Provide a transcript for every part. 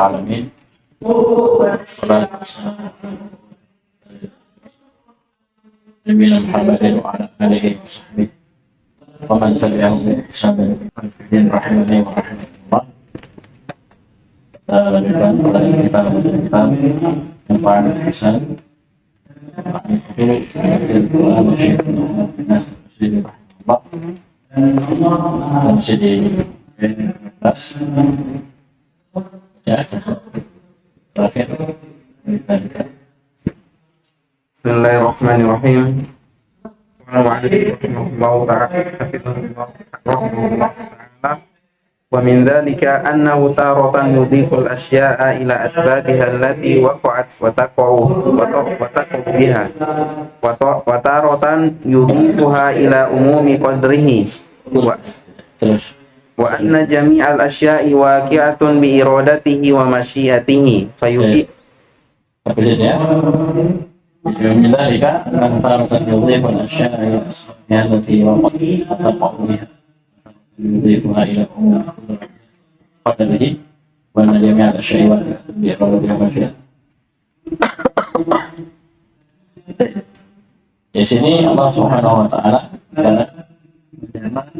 Alamin. Nabi Muhammad wa ala alihi wa sahbihi wa man tabi'ahum bi ihsan ila rahimani wa rahmatullah. Kita lanjutkan pada kita yang paling ihsan. Bismillahirrahmanirrahim. Wa min dhalika annahu taratan yudhiful asya'a ila asbatiha allati waqa'at wa taqa'u biha wa taratan yudhifuha ila umumi qadrihi wa anna jami'al asya'i waqi'atun bi iradatihi wa masyiatihi fayufi من ذلك أن تارة يضيف الأشياء إلى أسمائها التي وقعت وتقع بها يضيفها إلى قدره وأن جميع الأشياء واقعة بإرادتها ومشيئتها. Di sini Allah Subhanahu wa Ta'ala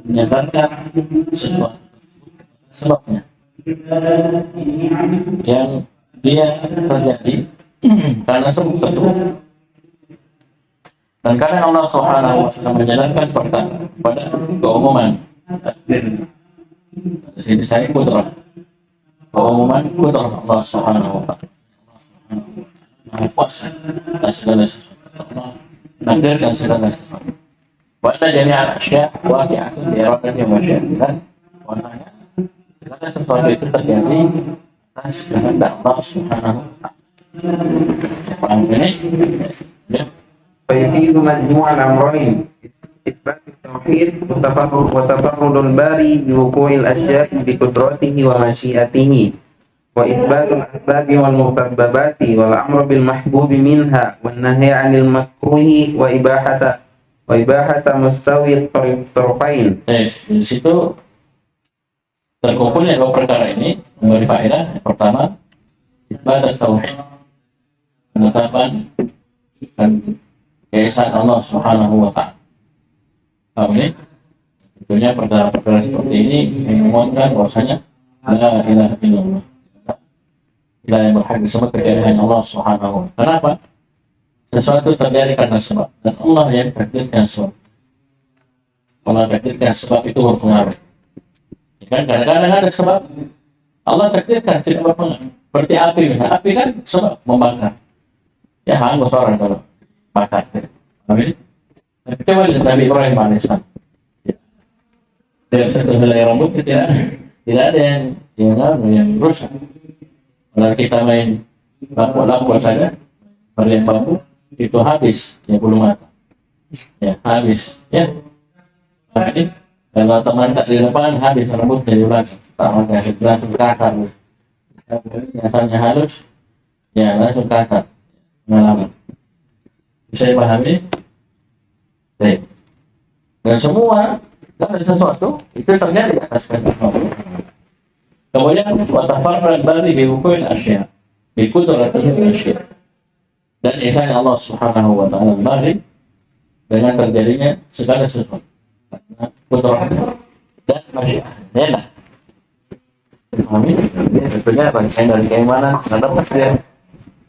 menyadarkan sesuatu sebabnya yang dia terjadi karena sebab tersebut. Dan karena Allah Subhanahu wa Ta'ala menjalankan pada keumuman takdir ini saya kudrah keumuman kudrah Allah Subhanahu wa Ta'ala. Maha kuasa atas segala sesuatu. Allah menakdirkan segala sesuatu. Wa anna jami'al asya' waqi'atun bi iradati wa masyiatihi. Maknanya segala sesuatu itu terjadi atas kehendak Allah Subhanahu wa Ta'ala. Paham ini? Ya. فيفيد مجموع الأمرين إثبات التوحيد وتفرد الباري بوقوع الأشياء بقدرته ومشيئته وإثبات الأسباب والمسببات والأمر بالمحبوب منها والنهي عن المكروه وإباحة مستوي الطرفين. Di situ terkumpulnya dua perkara ini memberi faedah. Yang pertama, isbat tauhid, penetapan dan keesaan Allah Subhanahu wa Ta'ala. Ini tentunya perkara-perkara seperti ini menguatkan bahwasanya la ilaha illallah, tidak yang berhak disebut kecuali hanya Allah Subhanahu wa Ta'ala. Kenapa? Sesuatu terjadi karena sebab, dan Allah yang takdirkan sebab. Allah takdirkan sebab itu berpengaruh. Kan kadang-kadang ada sebab Allah takdirkan tidak berpengaruh. Seperti api, api kan sebab membakar. Ya hangus orang kalau bakar. Amin. Coba lihat Nabi Ibrahim alaihissalam. Dari satu helai rambut tidak ada yang rusak. Kalau kita main lampu saja, meriam bambu itu habis, ya belum mata. Ya habis, ya. Jadi kalau teman tak di depan habis rambut dari belakang, tak pakai langsung kasar. Asalnya halus, ya langsung kasar. Pengalaman. Bisa dipahami? Baik. Dan semua sesuatu itu terjadi atas kehendak Allah. Kemudian watafarrad bari bi hukumin asya, bi qudratihi asya. Dan ihsan Allah Subhanahu wa Ta'ala bari dengan terjadinya segala sesuatu. Karena kudrah dan masyiah. Amin. Tentunya bagian dari keimanan terhadap takdir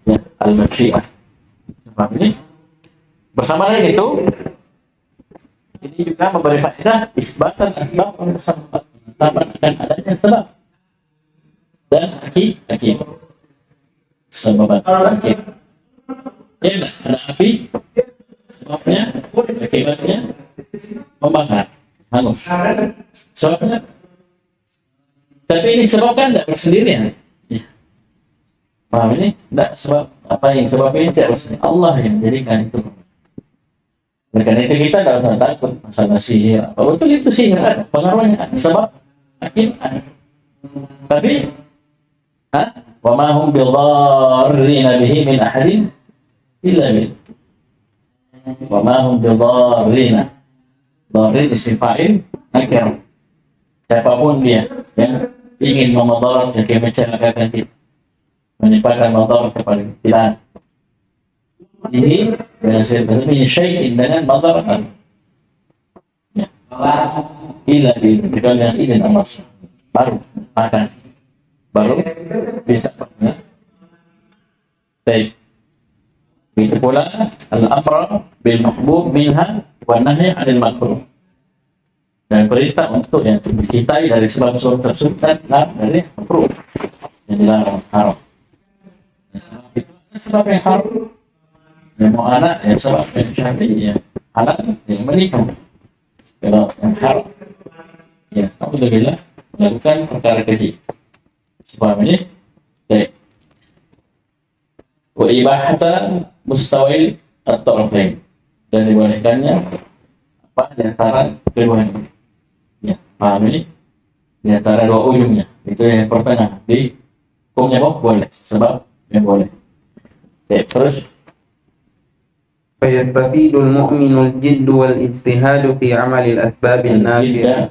ya al-masyiah. Amin. Bersama dengan itu, ini juga memberi faedah isbatan asbab al-musabbabat, dan adanya sebab dan akibat. Sebab akibat. Ya, ada api, sebabnya, akibatnya membakar, hangus. Sebabnya, tapi ini sebab kan tidak bersendirian. Ya. Paham ini? Tidak sebab apa yang sebabnya tidak bersendirian. Allah yang jadikan itu. Karena itu kita tidak usah takut masalah sihir. Apa betul itu sihir ada, pengaruhnya ada, sebab akibat ada. Tapi, wa ma hum bidarrina bihi min ahadin illa bi. Wa ma hum bidarrina. Darrin ismi fa'il nakir. Siapapun dia yang ingin memudarat, yang mencelakakan kita, menyebarkan motor kepada kita. Ini dengan sebetulnya syai'in dengan motor ya. Ila dengan yang izin Allah baru makan, baru bisa ya. Baik. Itu pula al-amr bil maqbub minha wa nahy 'anil makruh. Dan perintah untuk yang dicintai dari sebab-sebab tersebut dan dari makruh. Yang dilarang haram. Sebab yang haram. Yang mau anak ya sebab yang syar'i ya anak yang menikah. Kalau yang haram ya alhamdulillah melakukan perkara keji. Sebab ini baik. Wa ibahata mustawil at-tarfain, dan dibolehkannya apa di antara keduanya. Ya, paham ini? Di antara dua ujungnya. Itu yang pertengah. Di hukumnya boleh, sebab yang boleh. Oke, terus فيستفيد المؤمن الجد والاجتهاد في عمل الأسباب النافعة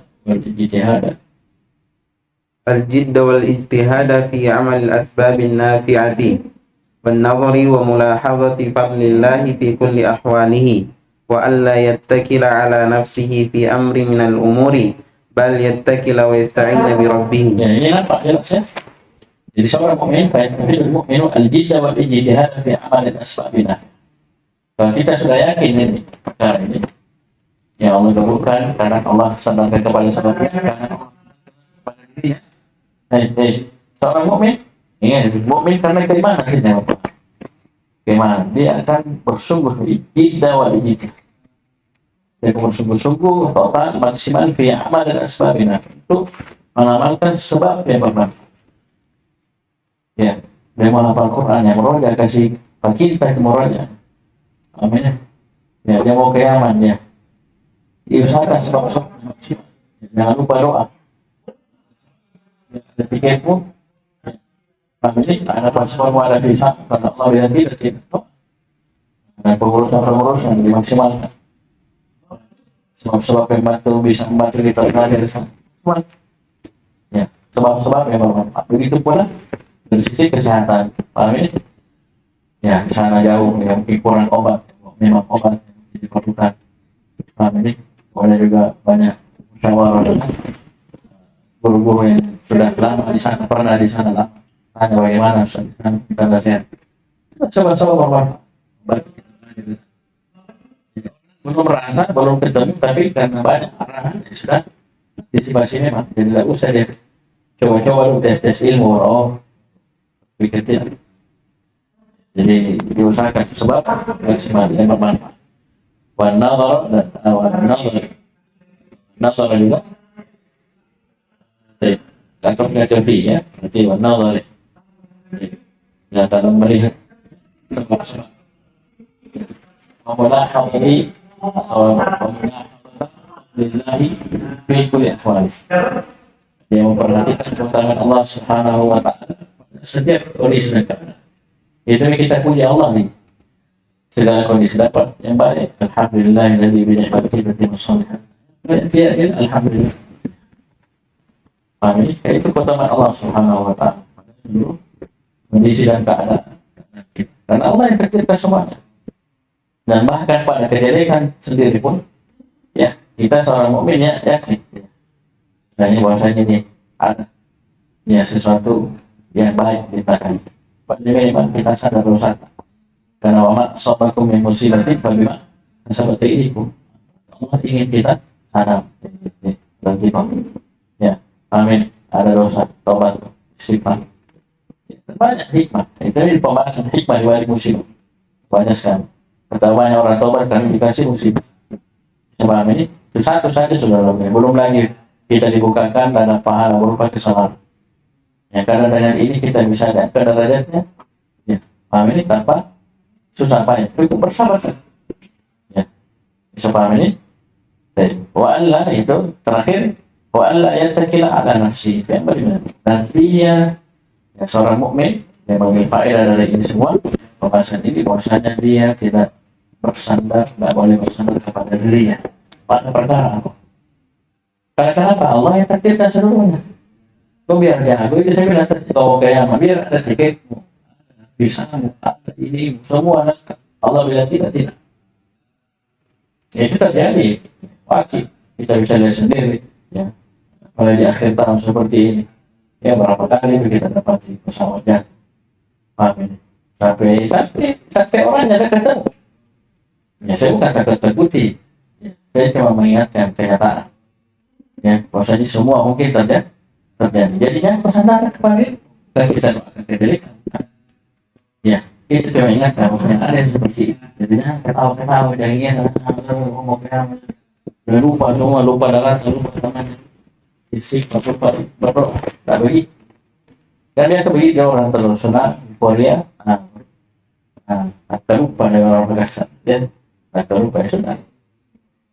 الجد والاجتهاد في عمل الأسباب النافعة والنظر وملاحظة فضل الله في كل أحواله وألا يتكل على نفسه في أمر من الأمور بل يتكل ويستعين بربه. Ya, ini nampak jelas ya. Jadi seorang mukmin fayastafidul mu'minu al-jidda wal ijtihad fi amal al-asbab. Kalau kita sudah yakin ini perkara ini, ya Allah kabulkan karena Allah sadarkan kepada sebabnya, karena Allah pada dirinya. Seorang mukmin, ingat mukmin karena keimanan saja, keimanan dia akan bersungguh ijtihad wal ijtihad. Dia bersungguh-sungguh total maksimal fi amal dan asbabina untuk mengamalkan sebab yang bermanfaat. Ya, dia menghafal Quran yang meroja kasih kita ke meroja. Amin. Ya, dia mau kiamat ya. Diusahakan sebab-sebab maksimal. Jangan lupa doa. Ada pikirmu. Amin. Ada paspor ada visa karena Allah yang tidak. Dan pengurusan dimaksimalkan. Sebab-sebab yang bisa membantu kita dari sana. Ya, sebab-sebab yang bermanfaat. Begitu pula dari sisi kesehatan. Amin. Ya, di sana jauh yang kurang obat, memang obat yang diperlukan. Ini boleh juga banyak musyawarah guru-guru yang sudah lama di sana, pernah di sana lama. Tanya bagaimana kita nasihat. Coba-coba bermanfaat. Belum merasa, belum ketemu, tapi karena banyak arahan yang sudah disipasi memang. Jadi tidak usah dia coba-coba lu tes ilmu. Oh, pikir tidak. Jadi diusahakan sebab maksimal yang bermanfaat. Wan nazar dan nazar juga. Contohnya cerdik ya, berarti wan nazar. Ya dalam melihat sebab-sebab. Memulahami atau lillahi fi kulli ahwal. Dia memperhatikan keutamaan Allah Subhanahu wa taala setiap kondisi dan keadaan. Itu yang kita puji Allah nih. Segala kondisi dapat yang baik. Alhamdulillah alladzi bi ni'matihi tatimmu shalihat. Ya, alhamdulillah. Amin. Itu keutamaan Allah Subhanahu wa taala. Kondisi dan keadaan. Dan Allah yang tercipta semuanya. Dan bahkan pada kejadian sendiri pun ya, kita seorang mukmin ya yakin. Nah, ini bahwasanya ini ada ya sesuatu yang baik kita memang kita sadar dosa karena wama sobakum min musibatin bagaimana seperti ini pun Allah ingin kita sadar bagi ya amin ada dosa tobat istighfar banyak hikmah itu di pembahasan hikmah di balik musibah banyak sekali pertamanya orang tobat karena dikasih musibah sebab ini itu satu saja sudah belum lagi kita dibukakan dana pahala berupa kesalahan. Ya, karena dengan ini kita bisa lihat derajatnya, ya, paham ini tanpa susah payah, itu bersahabat, ya, bisa paham ini. Wa Allah itu terakhir, wa Allah yatakila ala nafsi, dan dia, ya, seorang mukmin yang mengambil faedah dari ini semua, pembahasan ini bahwasanya dia tidak bersandar, tidak boleh bersandar kepada dirinya. Pada perkara apa? Karena kenapa? Allah yang tercipta seluruhnya. Kau biar jago itu saya bilang kau kayak biar ada tiketmu bisa ini semua Allah bilang tidak. Ya, itu terjadi wajib kita bisa lihat sendiri ya, apalagi di akhir tahun seperti ini ya, berapa kali kita dapati pesawat jatuh, paham ini, sampai orangnya ada ketemu ya. Saya bukan takut-takuti ya, saya cuma mengingatkan kenyataan ya, bahwasanya semua mungkin terjadi. Jadi jangan bersandar kepada itu, dan kita doakan kebaikan ya. Itu cuma ingatkan bahwasanya ada yang seperti itu. Jadi jangan ketawa-ketawa, jangan ngomong jangan lupa dalam lupa tangannya fisik lupa tak begitu kan. Biasa begitu orang terlalu senang euforia, tak lupa dengan orang berkasar dan tak lupa ya sudah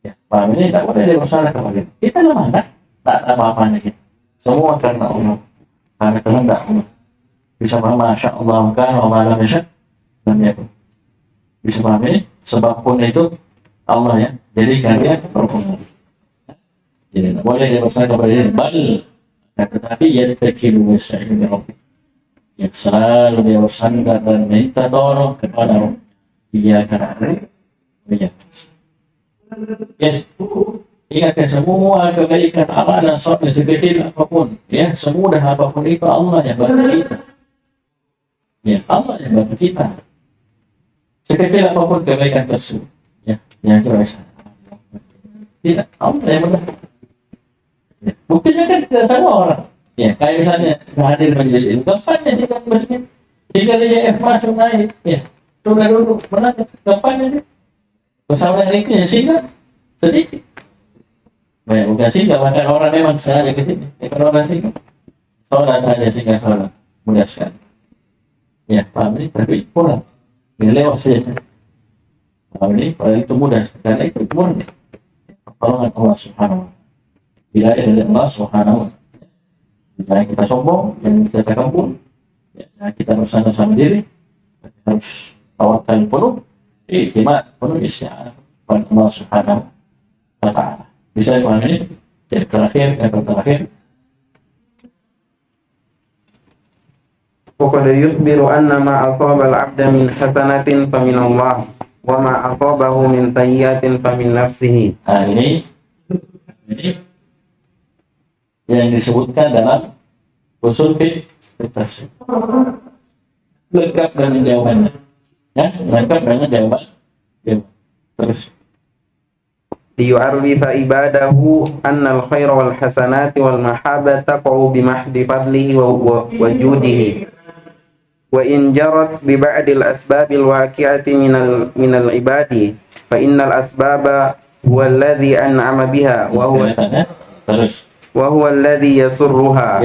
ya. Paham ini tak boleh dia bersalah kepada kita lemah, tak ada apa-apanya kita semua karena Allah, karena kehendak Allah. Bisa paham masya Allah kan wa malam ya dan ya bisa paham ini sebab pun itu Allah ya, jadi kalian berpengaruh. Jadi tidak boleh dia bersalah kepada diri, tetapi ya terkilu wasta'inu bi rabbih, yang selalu dia bersandar dan minta tolong kepada Allah. Iyyaka na'budu wa iyyaka nasta'in. Ya, ingatkan semua kebaikan Allah dan sholat sekecil apapun, ya, semudah apapun itu Allah yang bantu kita. Ya, Allah yang bantu kita. Sekecil apapun kebaikan tersebut, ya, yang kita bisa. Tidak, Allah yang bantu. Ya, buktinya kan tidak sama orang. Ya, kayak misalnya hadir majelis ini, kampanye sih kan masjid, sehingga dia masuk naik, ya, sudah dulu mana kampanye dia bersama dengan itu, ya, sehingga sedikit. Banyak bukan sehingga bahkan orang memang sengaja ke sini. Kalau orang sini, sholat saja sehingga sholat mudah sekali. Ya, paham ini, tapi kurang. Ini lewat saja. Paham ini, kalau itu mudah karena itu murni pertolongan Allah Subhanahu wa Ta'ala. Bila dari Allah Subhanahu wa Ta'ala. Jangan kita sombong, jangan kita terkempun, jangan kita bersama-sama diri, harus tawakal penuh, iktimat penuh isti'anah kepada Allah Subhanahu wa Ta'ala. Bisa paham ini? Jadi terakhir. وقد يخبر أن ما أصاب العبد من حسنة فمن الله وما أصابه من سيئة فمن نفسه. Nah, ini yang disebutkan dalam usul fiqh tafsir. Lengkap dengan jawabannya. Ya, lengkap dengan jawaban. Terus ليعرف عباده أن الخير والحسنات والمحبة تقع بمحض فضله وجوده وإن جرت ببعض الأسباب الواقعة من العباد فإن الأسباب هو الذي أنعم بها وهو الذي يسرها.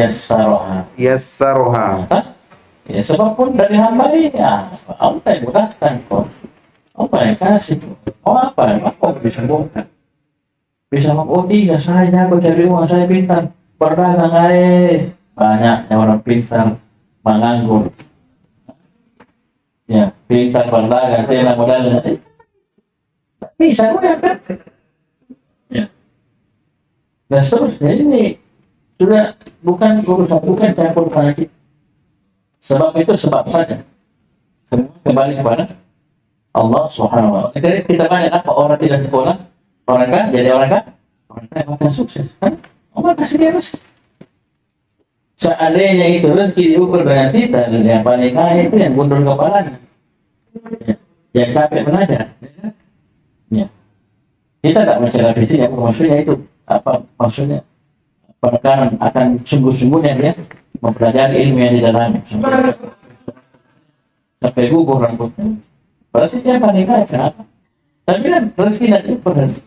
Ya, sebab pun dari hamba ini ya, Allah yang mudahkan kok, Allah yang kasih. Apa bisa bongkar? Bisa tiga saya aku cari uang, saya pintar berdagang banyaknya orang pintar menganggur ya, pintar berdagang tidak modalnya bisa gue kan ya. Dan seterusnya ini sudah bukan urusan, bukan campur tangan kita. Sebab itu sebab saja semua kembali kepada Allah Subhanahu wa Ta'ala. Jadi kita banyak apa orang tidak sekolah, orang kan jadi orang yang makan sukses kan? Allah kasih dia rezeki. Seandainya itu rezeki diukur dengan kita, yang paling kaya itu yang gundul kepalanya, ya, yang capek belajar. Ya. Kita tidak mencela visinya, maksudnya itu apa? Maksudnya penekanan akan sungguh-sungguhnya dia mempelajari ilmu yang di dalamnya sampai gugur rambutnya. Berarti dia paling kaya, kenapa? Tapi kan rezeki tidak diukur rezeki.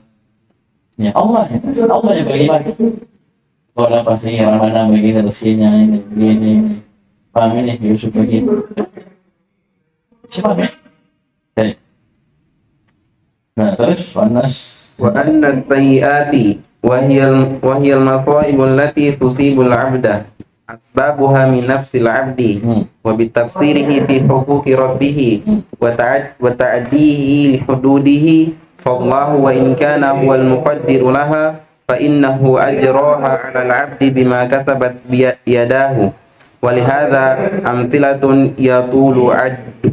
Ya Allah yang bagi-bagi. Kalau pasti Ramadan begini rezekinya ini begini. Paham ini Yusuf begini. Siapa ya? Nah terus wa anna sayyiati wa hiya al-masa'ib allati tusibu al-'abda asbabuha min nafsi al-'abdi wa bitafsirihi fi huquqi rabbih wa ta'dihi li hududihi fallahu wa in kana huwal muqaddiru laha fa innahu ajraha 'ala al-'abdi bima kasabat yadahu walihada amtilatun yatulu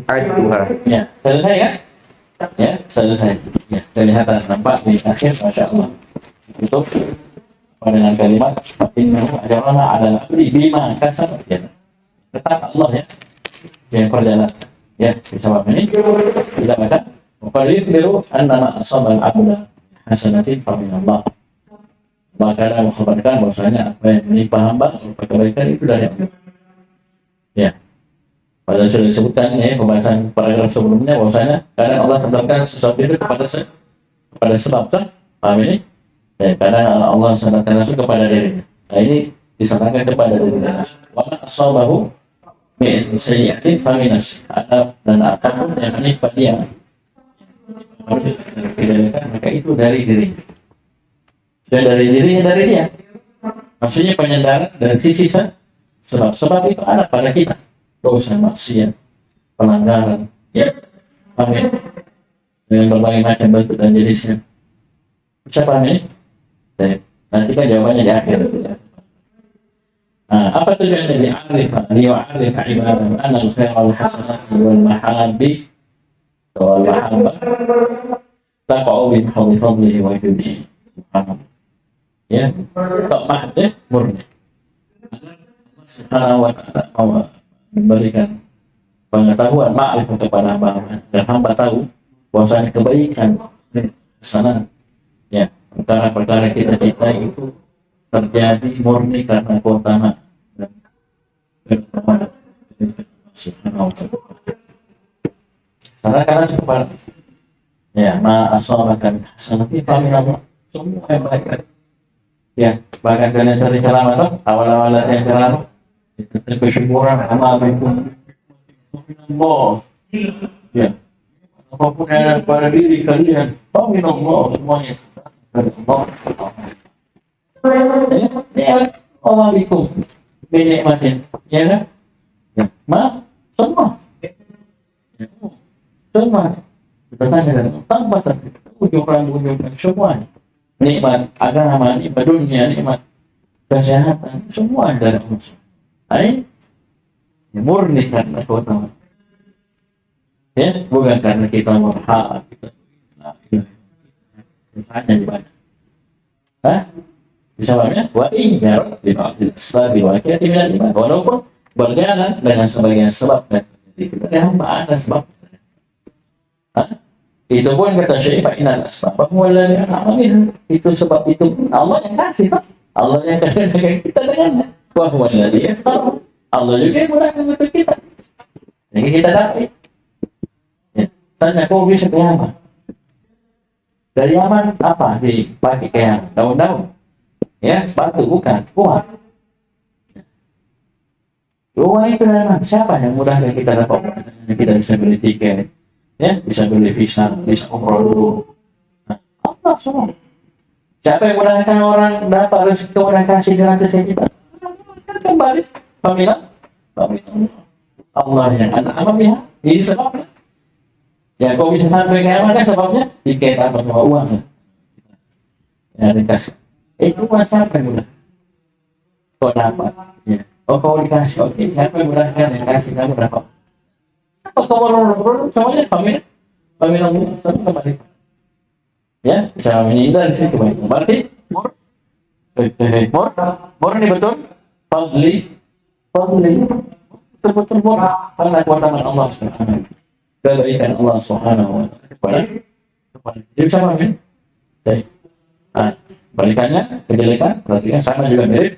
adduha. Ya, selesai ya? Ya, selesai. Ya, kelihatan nampak di akhir, masya Allah. Tutup dengan kalimat innahu ajarana ala al-abdi bima kasab. Ya, tetap Allah ya yang perjalanan. Ya, bisa paham ini? Kita baca. Wa yukhbiru anna ma asaba al-abda hasanatin fa min Allah. Maka ada mengkhabarkan bahwasanya apa yang menimpa hamba berupa kebaikan itu dari Allah. Ya. Pada sudah disebutkan ya pembahasan paragraf sebelumnya bahwasanya kadang Allah sandarkan sesuatu itu kepada sebab kan? Paham ini? Ya, kadang Allah sandarkan langsung kepada dirinya. Nah ini disandarkan kepada dirinya. Wa man asabahu min sayyi'atin fa min nafsihi. Dan apapun yang menimpa dia maka itu dari dirinya. Dan dari dirinya dari dia. Maksudnya penyandaran dari sisi sebab itu ada pada kita. Dosa, maksiat, pelanggaran, ya, amin. Dengan berbagai macam bentuk dan jenisnya. Bisa paham ini? Nanti kan jawabannya di akhir. Nah, apa tujuannya li'arifa ibadah anna al-khair wal-hasanati wal-mahabbi wal-mahabba taqa'u bi fadlihi wa judihi. Subhanallah. Ya, tak mahabba murni. Subhanahu wa ta'ala memberikan pengetahuan ma'rifah kepada hamba dan hamba tahu bahwasanya kebaikan sana ya perkara-perkara kita itu terjadi murni karena keutamaan dan subhanahu wa ta'ala karena kepada ya ma asabakan hasanati fa min Allah semua yang baik ya bahkan kalian sering ceramah awal-awal latihan ceramah kesyukuran amal itu Allah ya apapun yang ada pada diri kalian amin Allah semuanya dari Allah ya Allah bikum binikmatin ya kan ya semua ya, semua bertanya tanpa ujung rambut semua nikmat agama nikmat dunia nikmat kesehatan semua dari Allah. Ya, murni karena keutamaan. Ya, bukan karena kita berhak kita hanya di mana. Bisa banyak wa injar di ba'dil asbab wa kati min al-iman. Walaupun berjalan dengan sebagian sebab dan kita hamba ada sebab. Itu pun kata Syekh fa inal asbab mulai amin. Itu sebab itu Allah yang kasih, Pak. Allah yang kasih kita dengannya. Wah, walladzi yastar. Allah juga yang mudahkan untuk kita. Jadi kita dapat. Ya. Tanya, kok bisa kiamat? Dari Yaman apa dipakai kiamat? Daun-daun. Ya, batu bukan, kuat. Uang itu dari mana? Siapa yang mudahkan kita dapat? Kita bisa beli tiket, ya, bisa beli visa, bisa umroh dulu. Nah, Allah semua. Siapa yang mudahkan orang dapat rezeki orang kasih gratis kayak kita? Kembali pamilah Allah yang anak ya ini sebabnya ya kok bisa sampai kayak mana sebabnya tiket apa sama uang ya dikasih itu siapa yang mudah kok dapat ya kau dikasih oke siapa yang mudahkan yang kasih kamu berapa kau semuanya pamilah kembali ya bisa menghindar di situ berarti mur ini betul Fadli betul-betul karena keutamaan Allah Subhanahu kebaikan Allah Subhanahu wa ta'ala kepada jadi sama kan? Balikannya kejelekan perhatikan sama juga mirip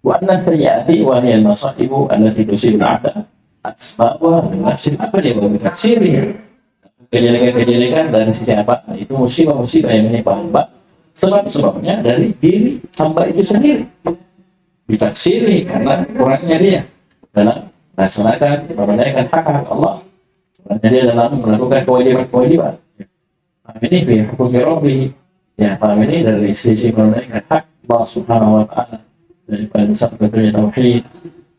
wa anna sayyiati wa hiya al-masaibu allati tusibu al-'abda asbabwa nafsin apa dia bertaksiri kejelekan dari siapa itu musibah yang menimpa hamba sebab-sebabnya dari diri hamba itu sendiri ditaksiri karena kurangnya dia dalam melaksanakan menunaikan hak Allah, kurangnya dia dalam melakukan kewajiban. Ini fi hukum Rabbi. Ya, paham ini dari sisi menunaikan hak Allah Subhanahu wa ta'ala dari satu-satunya tauhid.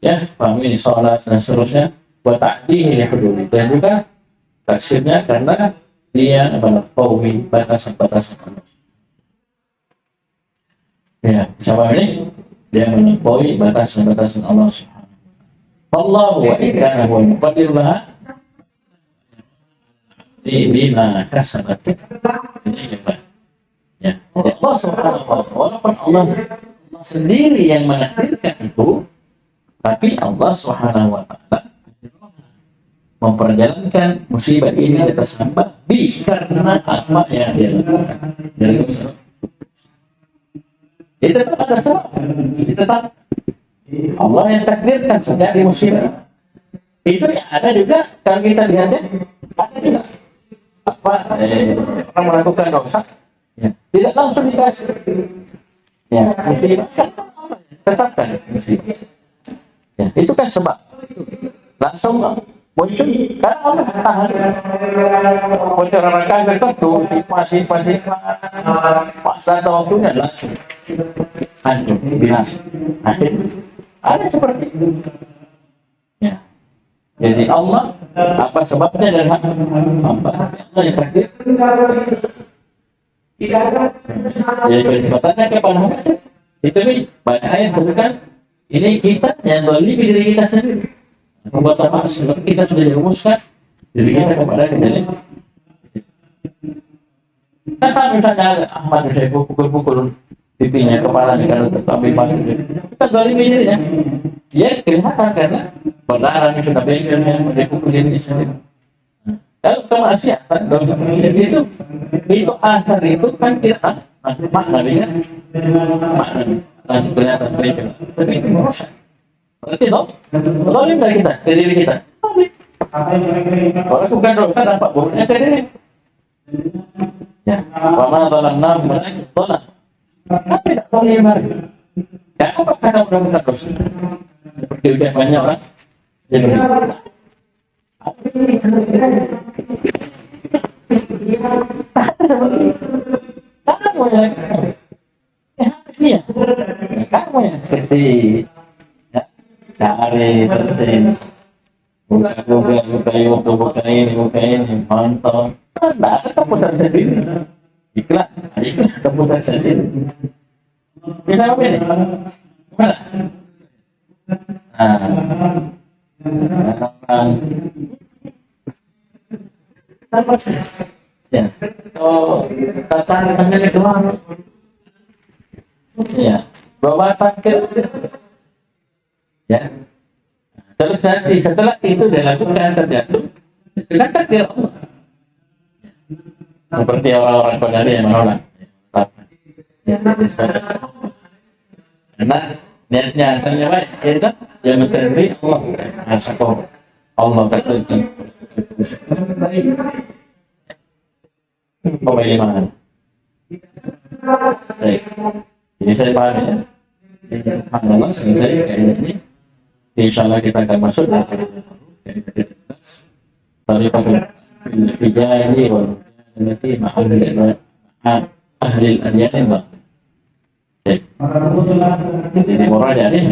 Ya, paham ini salat dan seterusnya wa ta'dihi hudud dan juga taksirnya karena dia melampaui batasan-batasan Allah. Ya, sama ini dia melampaui batasan-batasan Allah Subhanahu. Allah wa ikana wa muqaddir laha bima kasabat. Ini Pak. Ya, jadi Allah Subhanahu wa ta'ala, walaupun Allah sendiri yang menakdirkan itu, tapi Allah Subhanahu wa ta'ala memperjalankan musibah ini atas hamba karena apa yang dia lakukan. Dari itu tetap ada sebab. Itu tetap Allah yang takdirkan terjadi musibah. Itu yang ada juga kalau kita lihat ya, ada juga apa orang melakukan dosa, ya, tidak langsung dikasih. Ya, musibah kan tetapkan musibah. Ya, itu kan sebab. Langsung muncul karena Allah tahan. Muncul orang kafir tertentu sifat masa atau waktunya langsung hancur binasa. Akhir ada seperti itu. Ya. Jadi Allah apa sebabnya dan hamba Allah yang takdir. Jadi kesempatannya kepada hamba itu nih banyak ayat sebutkan ini kita yang zalimi diri kita sendiri. Membuat maksiat kita sudah dirumuskan diri kita kepada kejadian. Nah, sama misalnya Ahmad saya pukul-pukul pipinya, kepalanya karena tetapi mati. Kita zalimi dirinya. Ya kelihatan karena berdarah sudah banyak yang dipukul diri sendiri. Kalau kemaksiatan dosa itu asal itu kan tidak makna dengan makna langsung kelihatan mereka. Tapi itu merusak. Berarti dong, zalim dari kita, dari diri kita. Kalau bukan dosa dampak buruknya sendiri. Ya, wama zalamna malaik zalam. Tapi tidak zalim lagi. Ya, apa kata bukan dosa? Seperti banyak orang. Jadi kamu yang dia, kamu yang seperti cari tersin buka YouTube, buka ini mantap. Nah, komputer sendiri iklan komputer sendiri bisa apa ini gimana? Apa sih ya tantangannya keluar ya bawa pakai ya. Terus nanti setelah itu dilakukan terjatuh, itu kan takdir Allah. Seperti orang-orang Qadari yang menolak. Ya, karena niatnya asalnya baik, itu yang menterima Allah. Asalkan Allah takdirkan. Baik. Bagaimana? Baik. Jadi saya paham ya. Subhanallah, selesai kayak ini. Insyaallah kita akan masuk dari Fijari wal Jannati ahli al-adyan bang. Jadi moral jadi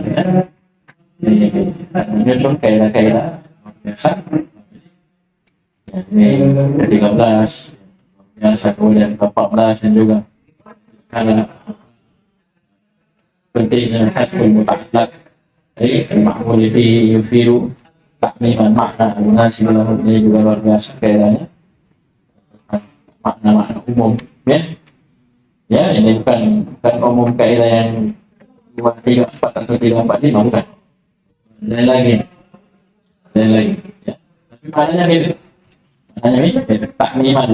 menyusun kaidah-kaidah biasa. Ini ke-13 biasa, kemudian ke-14 dan juga karena pentingnya hasbul muta'allaq al-ma'mul fi yufiru takmiman makna al-munasib lahu. Ini juga luar biasa kaidahnya, makna-makna umum ya. Ya, ini bukan umum kaidah yang 2, 3, 4 atau 3, 4, 5 bukan. Dan lagi ya. Tapi maknanya beda. Maknanya beda. Takmiman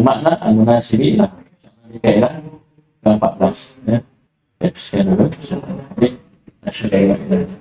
makna al-munasib lahu. Ini kaidah ke-14 ya. Sekian dulu. Asyhadu an la ilaha illallah.